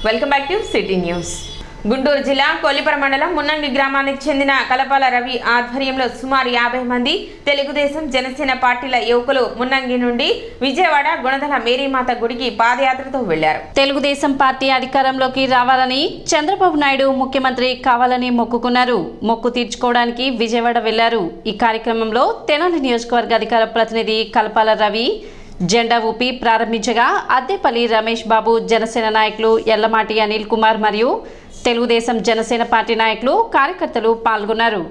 Welcome back to city news. Guntur జిల్లా కొల్లిపర మండలం మున్నంగి గ్రామానికి చెందిన కలపాల రవి ఆధ్వర్యంలో సుమారు 50 మంది తెలుగుదేశం జనసేన పార్టీల యువకులు మున్నంగి నుండి విజయవాడ గుణదల మేరీమాత గుడికి పాదయాత్రతో వెళ్లారు. తెలుగుదేశం పార్టీ అధికారంలోకి రావాలని చంద్రబాబు నాయుడు ముఖ్యమంత్రి కావాలని మొక్కుకున్నారు. మొక్కు తీర్చుకోవడానికి విజయవాడ వెళ్లారు. ఈ కార్యక్రమంలో తెనాలి నియోజకవర్గ అధికార ప్రతినిధి కలపాల రవి జెండా ఊపి ప్రారంభించగా అద్దెపల్లి రమేష్ బాబు, జనసేన నాయకులు ఎల్లమాటి అనిల్ కుమార్ మరియు తెలుగుదేశం జనసేన పార్టీ నాయకులు కార్యకర్తలు పాల్గొన్నారు.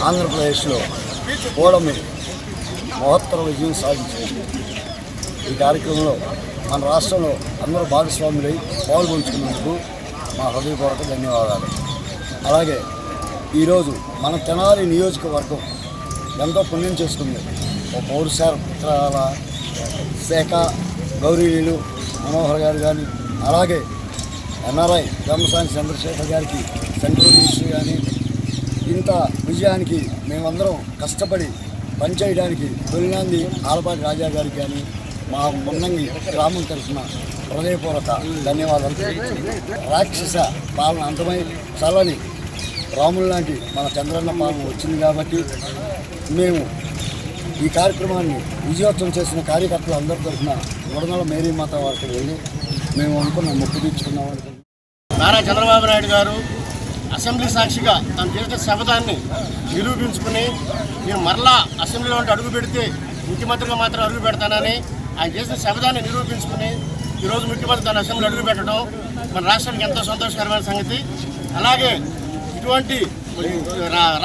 ఆంధ్రప్రదేశ్లో ఓడమి మహత్తర విజయం సాధించింది. ఈ కార్యక్రమంలో మన రాష్ట్రంలో అందరూ భాగస్వాములై పాల్గొంచుకున్నందుకు మా హృదయపూర్వక ధన్యవాదాలు. అలాగే ఈరోజు మన తెనాలి నియోజకవర్గం ఎంతో పుణ్యం చేసుకుంది. ఒక పౌరసాల శాఖ గౌరీలు మనోహర్ గారు కానీ, అలాగే ఎన్ఆర్ఐ బ్రహ్మసాని చంద్రశేఖర్ గారికి, సెంట్రల్ మినిస్టర్ కానీ, ఇంత విజయానికి మేమందరం కష్టపడి పనిచేయడానికి తొలినాంది ఆలపాటి రాజా గారికి కానీ, మా మున్నంగి గ్రామం తరఫున హృదయపూర్వక ధన్యవాదాలు. రాక్షస పాలన అంతమై చల్లని రాములు లాంటి మన చంద్రన్న పాలన వచ్చింది కాబట్టి మేము ఈ కార్యక్రమాన్ని విజయోత్సవం చేసిన కార్యకర్తలు అందరి తరఫున గుణదల మేరీమాత వారికి వెళ్ళి మేము అనుకున్న మొక్కు తీర్చుకున్నాం. నారా చంద్రబాబు నాయుడు గారు అసెంబ్లీ సాక్షిగా తను చేసిన శపథాన్ని నిరూపించుకుని నేను మరలా అసెంబ్లీలో అడుగు పెడితే ముఖ్యమంత్రిగా మాత్రం అడుగు పెడతానని ఆయన చేసిన శపథాన్ని నిరూపించుకుని ఈరోజు ముఖ్యమంత్రి తన అసెంబ్లీ అడుగు పెట్టడం మన రాష్ట్రానికి ఎంతో సంతోషకరమైన సంగతి. అలాగే ఇటువంటి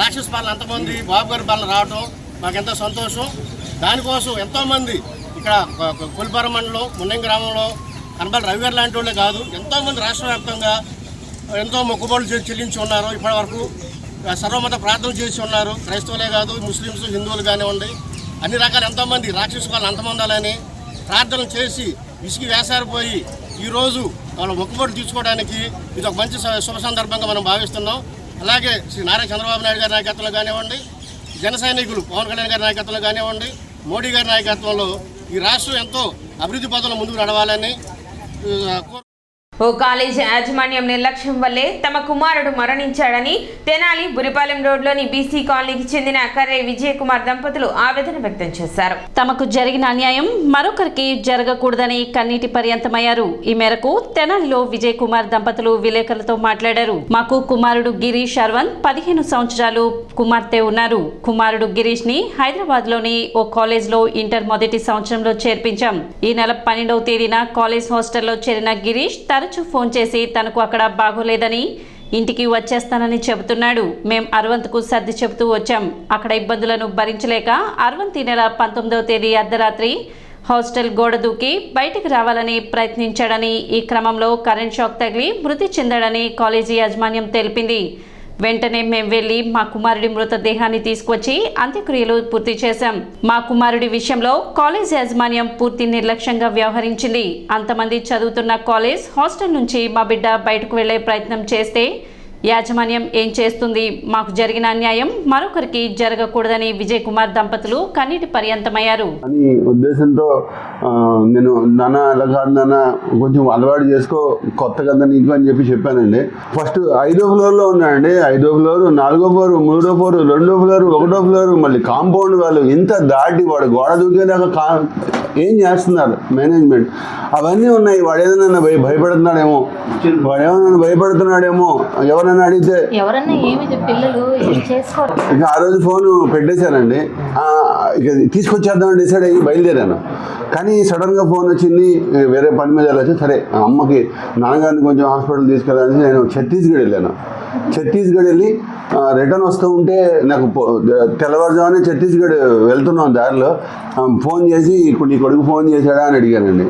రాక్షస పాలన అంతమంది బాబు గారి పాలన రావడం మాకెంతో సంతోషం. దానికోసం ఎంతోమంది ఇక్కడ కొల్లిపర మండలం మున్నంగి గ్రామంలో కనబడి రవి గారు లాంటి వాళ్ళే కాదు, ఎంతోమంది రాష్ట్ర వ్యాప్తంగా ఎంతో మొక్కుబడులు చెల్లించి ఉన్నారు. ఇప్పటి వరకు సర్వమత ప్రార్థనలు చేసి ఉన్నారు. క్రైస్తవులే కాదు, ముస్లిమ్స్, హిందువులు కానివ్వండి, అన్ని రకాల ఎంతోమంది రాక్షస పాలన అంతమందాలని ప్రార్థనలు చేసి విసిగి వేసారిపోయి ఈరోజు వాళ్ళ మొక్కుబడులు తీసుకోవడానికి ఇది ఒక మంచి శుభ సందర్భంగా మనం భావిస్తున్నాం. అలాగే శ్రీ నారా చంద్రబాబు నాయుడు గారి నాయకత్వంలో కానివ్వండి, జన సైనికులు పవన్ కళ్యాణ్ గారి నాయకత్వంలో కానివ్వండి, మోడీ గారి నాయకత్వంలో ఈ రాష్ట్రం ఎంతో అభివృద్ధి పథంలో ముందుకు నడవాలని ఓ కాలేజీ యాజమాన్యం నిర్లక్ష్యం వల్లే తమ కుమారుడు మరణించాడని తెనాలి బురిపాలెం రోడ్లోని బీసీ కాలనీకి చెందిన కర్రే విజయ్ కుమార్ దంపతులు ఆవేదన వ్యక్తం చేశారు. తమకు జరిగిన అన్యాయం మరొకరికి జరగకూడదని కన్నీటి పర్యంతమయ్యారు. ఈ మేరకు తెనాలిలో విజయ్ కుమార్ దంపతులు విలేకరులతో మాట్లాడారు. మాకు కుమారుడు గిరీష్ అరవన్ 15 సంవత్సరాలు కుమార్తె ఉన్నారు. కుమారుడు గిరీష్ ని హైదరాబాద్ లోని ఓ కాలేజ్ లో ఇంటర్ మొదటి సంవత్సరంలో చేర్పించాం. ఈ నెల 12వ తేదీన కాలేజ్ హాస్టల్లో చేరిన గిరీష్ ఫోన్ చేసి తనకు అక్కడ బాగోలేదని ఇంటికి వచ్చేస్తానని చెబుతున్నాడు. మేం అరవంత్కు సర్ది చెబుతూ వచ్చాం. అక్కడ ఇబ్బందులను భరించలేక అరవంత్ ఈ నెల 19వ తేదీ అర్ధరాత్రి హాస్టల్ గోడ దూకి బయటికి రావాలని ప్రయత్నించాడని, ఈ క్రమంలో కరెంట్ షాక్ తగిలి మృతి చెందాడని కాలేజీ యాజమాన్యం తెలిపింది. వెంటనే మేము వెళ్లి మా కుమారుడి మృతదేహాన్ని తీసుకొచ్చి అంత్యక్రియలు పూర్తి చేశాం. మా కుమారుడి విషయంలో కాలేజ్ యాజమాన్యం పూర్తి నిర్లక్ష్యంగా వ్యవహరించింది. అంతమంది చదువుతున్న కాలేజ్ హాస్టల్ నుంచి మా బిడ్డ బయటకు వెళ్లే ప్రయత్నం చేస్తే యాజమాన్యం ఏం చేస్తుంది? మాకు జరిగిన అన్యాయం మరొకరికి జరగకూడదని విజయ్ కుమార్ దంపతులు కన్నీటి పర్యంతమయ్యారు. అని ఉద్దేశంతో నేను నాన్న అలా కాదు నాన్న, కొంచెం అలవాటు చేసుకో, కొత్త కదా నీకు అని చెప్పానండి. ఫస్ట్ 5వ ఫ్లోర్లో ఉన్నానండి. 5వ ఫ్లోర్, 4వ ఫ్లోర్, 3వ ఫ్లోర్, 2వ ఫ్లోర్, 1వ ఫ్లోర్, మళ్ళీ కాంపౌండ్ వాళ్ళు ఇంత దాటి వాడు గోడ దూకేదాకా ఏం చేస్తున్నారు మేనేజ్మెంట్, అవన్నీ ఉన్నాయి. వాడు ఏదైనా భయపడుతున్నాడేమో, వాడు ఏమైనా భయపడుతున్నాడేమో, ఎవరైనా అడిగితే ఎవరన్నా ఏమి పిల్లలు ఏం చేసుకోరు. ఇక ఆ రోజు ఫోన్ పెట్టేశానండి. ఇక తీసుకొచ్చేద్దామని డిసైడ్ అయ్యి బయలుదేరాను. కానీ సడన్గా ఫోన్ వచ్చింది, వేరే పని మీద వెళ్ళొచ్చు. సరే అమ్మకి నాన్నగారిని కొంచెం హాస్పిటల్ తీసుకెళ్ళాలని నేను ఛత్తీస్గఢ్ వెళ్ళాను. ఛత్తీస్గఢ్ వెళ్ళి రిటర్న్ వస్తూ ఉంటే నాకు తెల్లవారుజామునే ఛత్తీస్గఢ్ వెళ్తున్నాం దారిలో ఫోన్ చేసి, ఇప్పుడు నీ కొడుకు ఫోన్ చేశాడా అని అడిగానండి.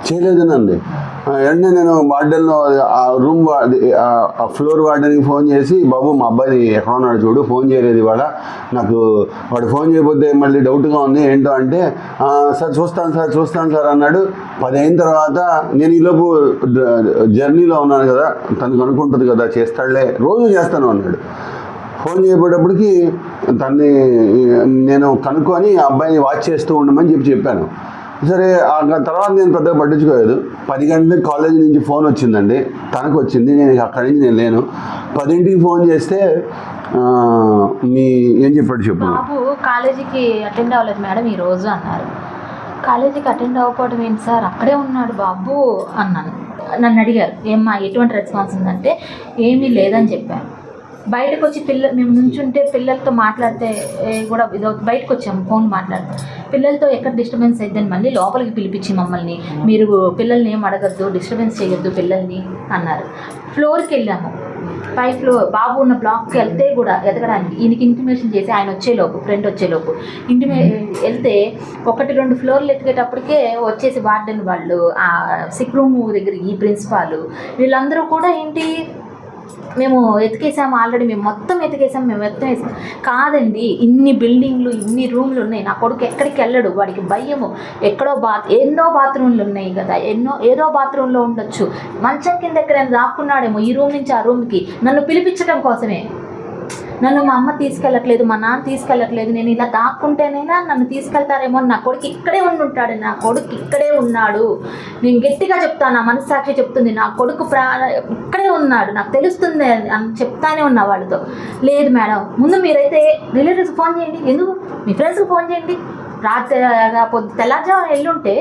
చేయలేదనండి. వెంటనే నేను వార్డెన్లో ఆ రూమ్ ఆ ఫ్లోర్ వార్డెన్కి ఫోన్ చేసి, బాబు మా అబ్బాయి ఎక్కడ ఉన్నాడు చూడు, ఫోన్ చేయలేదు ఇవాళ, నాకు వాడు ఫోన్ చేయకపోతే మళ్ళీ డౌట్గా ఉంది ఏంటో అంటే, సార్ చూస్తాను సార్ అన్నాడు. 10 అయిన తర్వాత నేను ఈలోపు జర్నీలో ఉన్నాను కదా, తనకు అనుకుంటుంది కదా చేస్తాడులే, రోజు చేస్తాను అన్నాడు. ఫోన్ చేయబోయేటప్పటికి తన్ని నేను కనుక్కొని ఆ అబ్బాయిని వాచ్ చేస్తూ ఉండమని చెప్పాను. సరే ఆ తర్వాత నేను పెద్దగా పట్టించుకోలేదు. 10 గంటలకు కాలేజీ నుంచి ఫోన్ వచ్చిందండి, తనకు వచ్చింది. నేను అక్కడి నుంచి నేను లేను. 10ంటికి ఫోన్ చేస్తే మీ ఏం చెప్పాడు చెప్పు. బాబు కాలేజీకి అటెండ్ అవ్వలేదు మేడం ఈరోజు అన్నారు. కాలేజీకి అటెండ్ అవ్వకపోవడం ఏంటి సార్, అక్కడే ఉన్నాడు బాబు అన్నాను. నన్ను అడిగారు ఏమ్మా ఎటువంటి రెస్పాన్స్ ఉందంటే ఏమీ లేదని చెప్పాను. బయటకు వచ్చి మేము నుంచుంటే పిల్లలతో మాట్లాడితే కూడా బయటకు వచ్చాము ఫోన్ మాట్లాడితే, పిల్లలతో ఎక్కడ డిస్టర్బెన్స్ అయిద్దని మళ్ళీ లోపలికి పిలిపించి మమ్మల్ని, మీరు పిల్లల్ని ఏం అడగద్దు, డిస్టర్బెన్స్ చేయొద్దు పిల్లల్ని అన్నారు. ఫ్లోర్కి వెళ్ళాము. 5th ఫ్లోర్ బాబు ఉన్న బ్లాక్కి వెళ్తే కూడా ఎదగడానికి ఈయనకి ఇంటిమేషన్ చేసి ఆయన ఫ్రెండ్ వచ్చేలోపు వెళ్తే 1-2 ఫ్లోర్లు ఎతికేటప్పటికే వచ్చేసి వార్డెన్ వాళ్ళు, ఆ సిక్ రూమ్ దగ్గర ఈ ప్రిన్సిపాల్ వీళ్ళందరూ కూడా ఏంటి, మేము ఎతికేసాము ఆల్రెడీ, మేము మొత్తం వేసాం కాదండి, ఇన్ని బిల్డింగ్లు ఇన్ని రూమ్లు ఉన్నాయి, నా కొడుకు ఎక్కడికి వెళ్ళడు, వాడికి భయము, ఎక్కడో ఎన్నో బాత్రూమ్లు ఉన్నాయి కదా, ఏదో బాత్రూంలో ఉండొచ్చు, మంచం కింద ఎక్కడైనా దాక్కున్నాడేమో ఈ రూమ్ నుంచి ఆ రూమ్కి, నన్ను పిలిపించడం కోసమే. నన్ను మా అమ్మ తీసుకెళ్ళట్లేదు, మా నాన్న తీసుకెళ్ళట్లేదు, నేను ఇలా దాక్కుంటేనైనా నన్ను తీసుకెళ్తారేమో, నా కొడుకు ఇక్కడే ఉంటాడు, నా కొడుకు ఇక్కడే ఉన్నాడు, నేను గట్టిగా చెప్తాను, నా మనస్సాక్షి చెప్తుంది, నా కొడుకు ఇక్కడే ఉన్నాడు, నాకు తెలుస్తుంది అని చెప్తానే ఉన్నా వాళ్ళతో. లేదు మేడం, ముందు మీరైతే రిలేటివ్స్కి ఫోన్ చేయండి, ఎందుకు మీ ఫ్రెండ్స్కి ఫోన్ చేయండి, రాత్రి తెల్లారుజామున వెళ్ళుంటే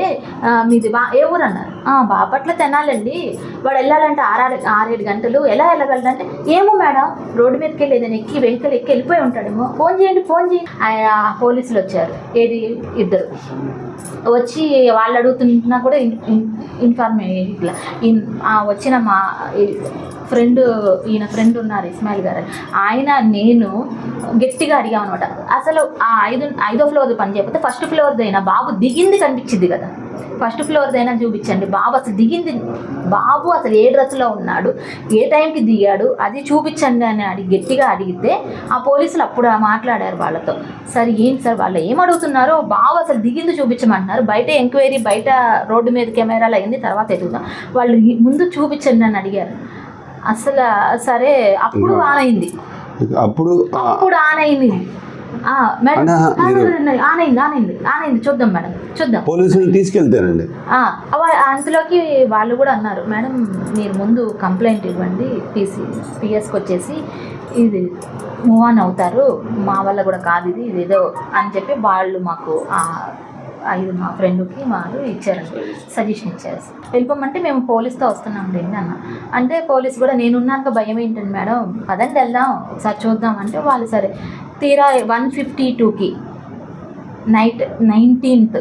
మీది ఏ ఊరు అన్నారు. బాపట్ల తెనాలండి, వాడు వెళ్ళాలంటే 6-7 గంటలు, ఎలా వెళ్ళగలడంటే ఏమో మేడం రోడ్డు మీదకి వెళ్ళి ఏదైనా వెహికల్ ఎక్కి వెళ్ళిపోయి ఉంటాడేమో, ఫోన్ చేయండి. పోలీసులు వచ్చారు, 2 వచ్చి వాళ్ళు అడుగుతున్నా కూడా ఇట్లా వచ్చిన మా ఈయన ఫ్రెండ్ ఉన్నారు ఇస్మాయిల్ గారు, ఆయన నేను గట్టిగా అడిగామన్నమాట. అసలు ఆ 5వ ఫ్లోర్ పని చేయకపోతే 1st ఫ్లోర్దైనా బాబు దిగింది కనిపించింది కదా, 1st ఫ్లోర్దైనా చూపించండి, బాబు అసలు దిగింది, బాబు అసలు ఏ డ్రెస్లో ఉన్నాడు, ఏ టైంకి దిగాడు, అది చూపించండి అని గట్టిగా అడిగితే ఆ పోలీసులు అప్పుడు మాట్లాడారు వాళ్ళతో. సరే ఏంటి సార్ వాళ్ళు ఏం అడుగుతున్నారో, బాబు అసలు దిగింది చూపించమంటున్నారు, బయట ఎంక్వైరీ, బయట రోడ్డు మీద కెమెరాలు అయింది తర్వాత ఎదుగుతాం, వాళ్ళు ముందు చూపించండి అని అడిగారు. అసలు సరే అప్పుడు ఆన్ అయింది, అప్పుడు ఆన్ అయింది ఆనైంది చూద్దాం మేడం చూద్దాం, పోలీసులు తీసుకెళ్తారండి. అంతలోకి వాళ్ళు కూడా అన్నారు, మేడం మీరు ముందు కంప్లైంట్ ఇవ్వండి, పిఎస్కి వచ్చేసి ఇది మూవ్ ఆన్ అవుతారు, మా వల్ల కూడా కాదు ఇది ఏదో అని చెప్పి వాళ్ళు మాకు మా ఫ్రెండ్కి వాళ్ళు ఇచ్చారండి, సజెషన్ ఇచ్చారు. వెళ్ళిపోమంటే మేము పోలీస్తో వస్తున్నాం రండి అన్న అంటే, పోలీస్ కూడా నేనున్నాక భయం ఏంటండి మేడం, పదండి వెళ్దాం ఒకసారి చూద్దాం అంటే వాళ్ళు సరే. తీరా 152కి నైట్ 19th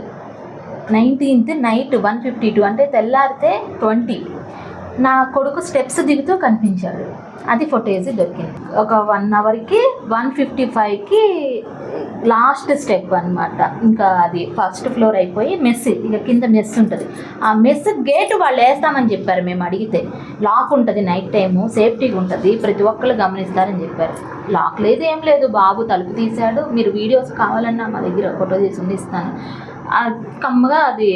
నైట్ 152 అంటే తెల్లారితే 20 నా కొడుకు స్టెప్స్ దిగుతూ కనిపించాడు, అది ఫుటేజ్ దొరికింది. ఒక 1 అవర్కి 155కి లాస్ట్ స్టెప్ అనమాట. ఇంకా అది 1st ఫ్లోర్ అయిపోయి మెస్, ఇక కింద మెస్ ఉంటుంది, ఆ మెస్ గేటు వాళ్ళు వేస్తామని చెప్పారు. మేము అడిగితే లాక్ ఉంటుంది, నైట్ టైము సేఫ్టీగా ఉంటుంది, ప్రతి ఒక్కరు గమనిస్తారని చెప్పారు. లాక్ లేదు ఏం లేదు, బాబు తలుపు తీశాడు. మీరు వీడియోస్ కావాలన్నా మా దగ్గర ఫోటో తీసి ఉండిస్తాను. కమ్మగా అది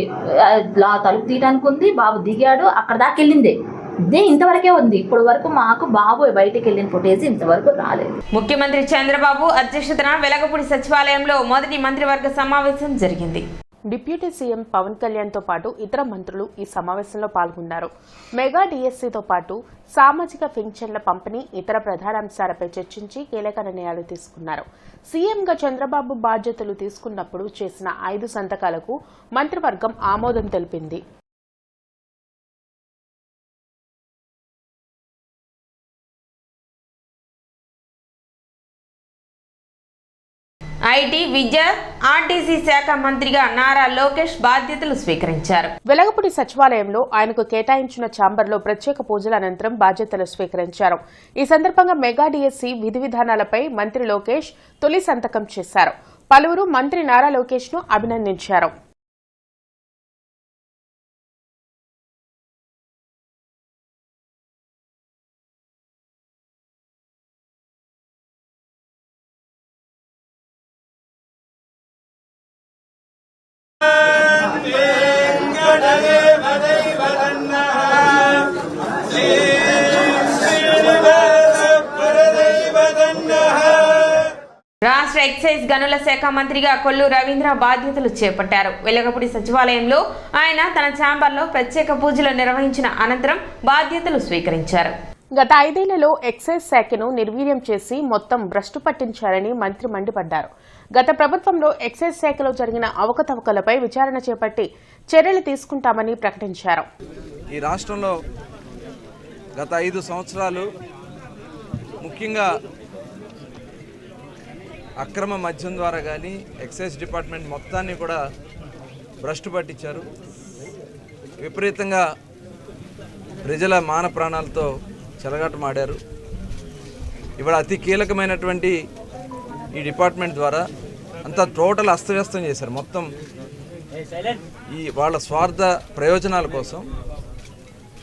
తలుపు తీయడానికి ఉంది, బాబు దిగాడు, అక్కడ దాకా వెళ్ళిందే ఇదే ఇంతవరకే ఉంది. ఇప్పుడు వరకు మాకు బాబు బయటికి వెళ్ళిన ఫుటేజ్ ఇంతవరకు రాలేదు. ముఖ్యమంత్రి చంద్రబాబు అధ్యక్షతన వెలగపూడి సచివాలయంలో మొదటి మంత్రివర్గ సమావేశం జరిగింది. డిప్యూటీ సీఎం పవన్ కళ్యాణ్తో పాటు ఇతర మంత్రులు ఈ సమావేశంలో పాల్గొన్నారు. మెగా డిఎస్సీతో పాటు సామాజిక పింఛన్ల పంపిణీ, ఇతర ప్రధాన అంశాలపై చర్చించి కీలక నిర్ణయాలు తీసుకున్నారు. సీఎంగా చంద్రబాబు బాధ్యతలు తీసుకున్నప్పుడు చేసిన 5 సంతకాలకు మంత్రివర్గం ఆమోదం తెలిపింది. ఐటీ, విద్య, ఆర్టీసీ శాఖ మంత్రిగా నారా లోకేష్ బాధ్యతలు స్వీకరించారు. వెలగపూడి సచివాలయంలో ఆయనకు కేటాయించిన ఛాంబర్లో ప్రత్యేక పూజల అనంతరం బాధ్యతలు స్వీకరించారు. ఈ సందర్భంగా మెగా డిఎస్సీ విధి విధానాలపై మంత్రి లోకేష్ తొలి సంతకం చేశారు. పలువురు మంత్రి నారా లోకేష్ ను అభినందించారు. రాష్ట్ర ఎక్సైజ్ గనుల శాఖ మంత్రిగా కొల్లు రవీంద్ర బాధ్యతలు చేపట్టారు. వెలగపూడి సచివాలయంలో ఆయన తన ఛాంబర్లో ప్రత్యేక పూజలు నిర్వహించిన అనంతరం బాధ్యతలు స్వీకరించారు. గత 5 ఏళ్లలో ఎక్సైజ్ శాఖను నిర్వీర్యం చేసి మొత్తం భ్రష్టు పట్టించారని మంత్రి మండిపడ్డారు. గత ప్రభుత్వంలో ఎక్సైజ్ శాఖలో జరిగిన అవకతవకలపై విచారణ చేపట్టి చర్యలు తీసుకుంటామని ప్రకటించారు. ఈ రాష్ట్రంలో గత 5 సంవత్సరాలు ముఖ్యంగా అక్రమ మద్యం ద్వారా కానీ ఎక్సైజ్ డిపార్ట్మెంట్ మొత్తాన్ని కూడా భ్రష్టు పట్టించారు. విపరీతంగా ప్రజల మాన ప్రాణాలతో చెలగాటమాడారు. ఇవాళ అతి కీలకమైనటువంటి ఈ డిపార్ట్మెంట్ ద్వారా అంతా టోటల్ అస్తవ్యస్తం చేశారు. మొత్తం ఈ వాళ్ళ స్వార్థ ప్రయోజనాల కోసం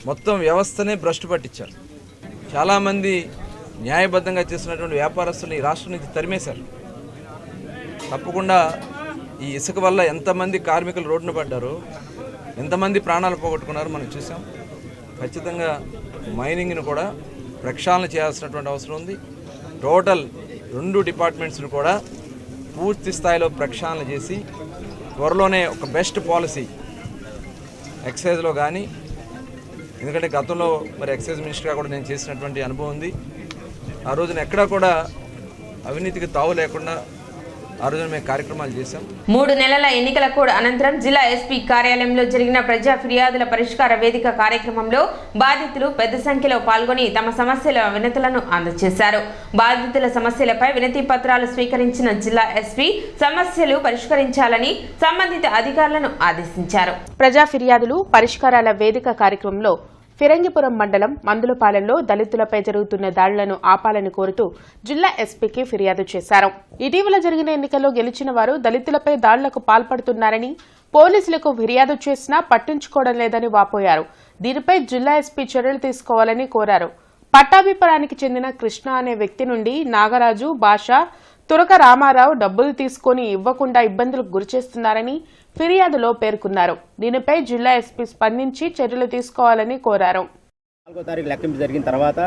మొత్తం వ్యవస్థనే భ్రష్టు పట్టించారు. చాలామంది న్యాయబద్ధంగా చేసినటువంటి వ్యాపారస్తులు ఈ రాష్ట్రం నుంచి తరిమేశారు. తప్పకుండా ఈ ఇసుక వల్ల ఎంతమంది కార్మికులు రోడ్డున పడ్డారో, ఎంతమంది ప్రాణాలు పోగొట్టుకున్నారో మనం చూసాం. ఖచ్చితంగా మైనింగ్ను కూడా ప్రక్షాళన చేయాల్సినటువంటి అవసరం ఉంది. టోటల్ 2 డిపార్ట్మెంట్స్ను కూడా పూర్తి స్థాయిలో ప్రక్షాళన చేసి త్వరలోనే ఒక బెస్ట్ పాలసీ ఎక్సైజ్లో కానీ, ఎందుకంటే గతంలో మరి ఎక్సైజ్ మినిస్టర్గా కూడా నేను చేసినటువంటి అనుభవం ఉంది. ఆ రోజున ఎక్కడా కూడా అవినీతికి తావు లేకుండా ఆ రోజున మేము కార్యక్రమాలు చేశాం. 3 నెలల ఎన్నికల కోడ్ అనంతరం జిల్లా ఎస్పీ కార్యాలయంలో జరిగిన ప్రజా ఫిర్యాదుల పరిష్కార వేదిక కార్యక్రమంలో బాధితులు పెద్ద సంఖ్యలో పాల్గొని తమ సమస్యల వినతులను అందజేశారు. బాధితుల సమస్యలపై వినతి పత్రాలు స్వీకరించిన జిల్లా ఎస్పీ సమస్యలు పరిష్కరించాలని సంబంధిత అధికారులను ఆదేశించారు. ప్రజా ఫిర్యాదులు పరిష్కారాల వేదిక కార్యక్రమంలో ఫిరంగిపురం మండలం మందులపాలెంలో దళితులపై జరుగుతున్న దాడులను ఆపాలని కోరుతూ జిల్లా ఎస్పీకి ఫిర్యాదు చేశారు. ఇటీవల జరిగిన ఎన్నికల్లో గెలిచిన వారు దళితులపై దాడులకు పాల్పడుతున్నారని, పోలీసులకు ఫిర్యాదు చేసినా పట్టించుకోవడం లేదని వాపోయారు. దీనిపై జిల్లా ఎస్పీ చర్యలు తీసుకోవాలని కోరారు. పట్టాభిపురానికి చెందిన కృష్ణ అనే వ్యక్తి నుండి నాగరాజు, భాష, తురక రామారావు డబ్బులు తీసుకుని ఇవ్వకుండా ఇబ్బందులకు గురిచేస్తున్నారని ఫిర్యాదులో పేర్కొన్నారు. దీనిపై జిల్లా ఎస్పీ స్పందించి చర్యలు తీసుకోవాలని కోరారు. 4వ తారీఖు లెక్కింపు జరిగిన తర్వాత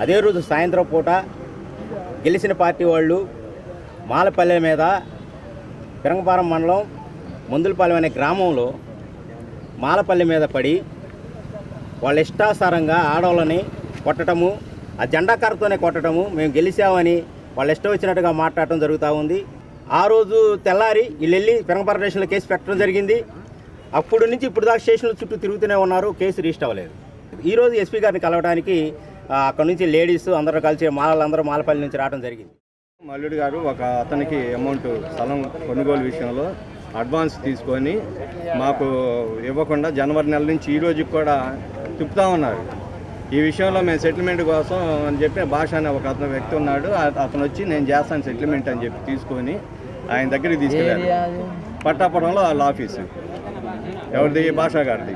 అదే రోజు సాయంత్రం పూట గెలిచిన పార్టీ వాళ్ళు మాలపల్లె మీద ఫిరంగపురం మండలం మందులపాలెం అనే గ్రామంలో మాలపల్లె మీద పడి వాళ్ళ ఇష్టాసారంగా ఆడవాళ్ళని కొట్టడము, ఆ జెండా కర్రతోనే కొట్టడము, మేము గెలిచామని వాళ్ళు ఇష్టం వచ్చినట్టుగా మాట్లాడటం జరుగుతూ ఉంది. ఆ రోజు తెల్లారి వీళ్ళు వెళ్ళి ఫిరంగపురం స్టేషన్లో కేసు పెట్టడం జరిగింది. అప్పుడు నుంచి ఇప్పుడు దాకా స్టేషన్ల చుట్టూ తిరుగుతూనే ఉన్నారు, కేసు రిజిస్టర్ అవ్వలేదు. ఈరోజు ఎస్పీ గారిని కలవడానికి అక్కడ నుంచి లేడీస్ అందరూ కలిసి మాలలందరూ మాలపల్లి నుంచి రావడం జరిగింది. మల్లుడు గారు ఒక అతనికి అమౌంట్ స్థలం కొనుగోలు విషయంలో అడ్వాన్స్ తీసుకొని మాకు ఇవ్వకుండా జనవరి నెల నుంచి ఈ రోజుకి కూడా తిప్పుతూ ఉన్నారు. ఈ విషయంలో మేము సెటిల్మెంట్ కోసం అని చెప్పి భాష అనే ఒక అతను వ్యక్తి ఉన్నాడు, అతను వచ్చి నేను చేస్తాను సెటిల్మెంట్ అని చెప్పి తీసుకొని ఆయన దగ్గరికి తీసుకెళ్ళారు. పట్టాపురంలో వాళ్ళ ఆఫీసు ఎవరిది, భాషా గారిది.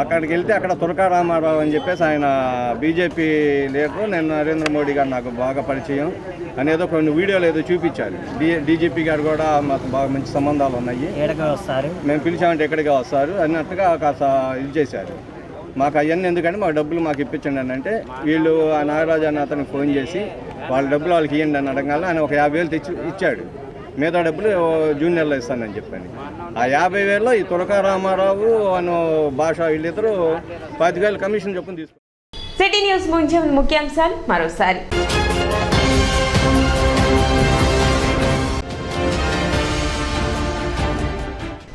అక్కడికి వెళ్తే అక్కడ తురక రామారావు అని చెప్పేసి ఆయన బీజేపీ లీడరు, నేను నరేంద్ర మోడీ గారు నాకు బాగా పరిచయం అనేదో కొన్ని వీడియోలు ఏదో చూపించారు. డీజీపీ గారు కూడా మాకు బాగా మంచి సంబంధాలు ఉన్నాయి, మేము పిలిచామంటే ఎక్కడికి వస్తారు అన్నట్టుగా కాస్త ఇది చేశారు. మాకు అవన్నీ ఎందుకంటే మాకు డబ్బులు మాకు ఇప్పించండి అని అంటే వీళ్ళు ఆ నాగరాజు అన్న అతనికి ఫోన్ చేసి వాళ్ళ డబ్బులు వాళ్ళకి ఇవ్వండి అని అడగాలి. ఆయన ఒక 50,000 తెచ్చి ఇచ్చాడు. మిగతా డబ్బులు జూనియర్లో ఇస్తానని చెప్పాను. ఆ 50,000లో ఈ తురకా రామారావు అను భాష వీళ్ళిద్దరూ 10,000 కమిషన్ చొప్పున తీసుకున్నారు. సిటీ న్యూస్ ముఖ్యాంశాలు మరోసారి.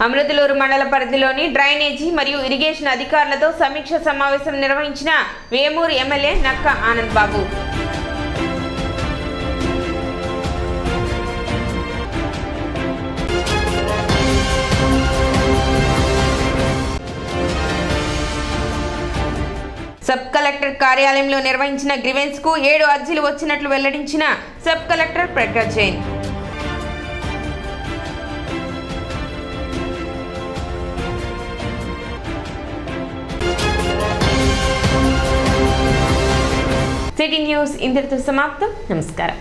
అమృతలూరు మండల పరిధిలోని డ్రైనేజీ మరియు ఇరిగేషన్ అధికారులతో సమీక్ష సమావేశం నిర్వహించిన వేమూరు ఎమ్మెల్యే నక్క ఆనంద్ బాబు. సబ్ కలెక్టర్ కార్యాలయంలో నిర్వహించిన గ్రీవెన్స్ కు 7 అర్జీలు వచ్చినట్లు వెల్లడించిన sub collector Prakash Jain. City news ఇంతటితో సమాప్తం. నమస్కారం.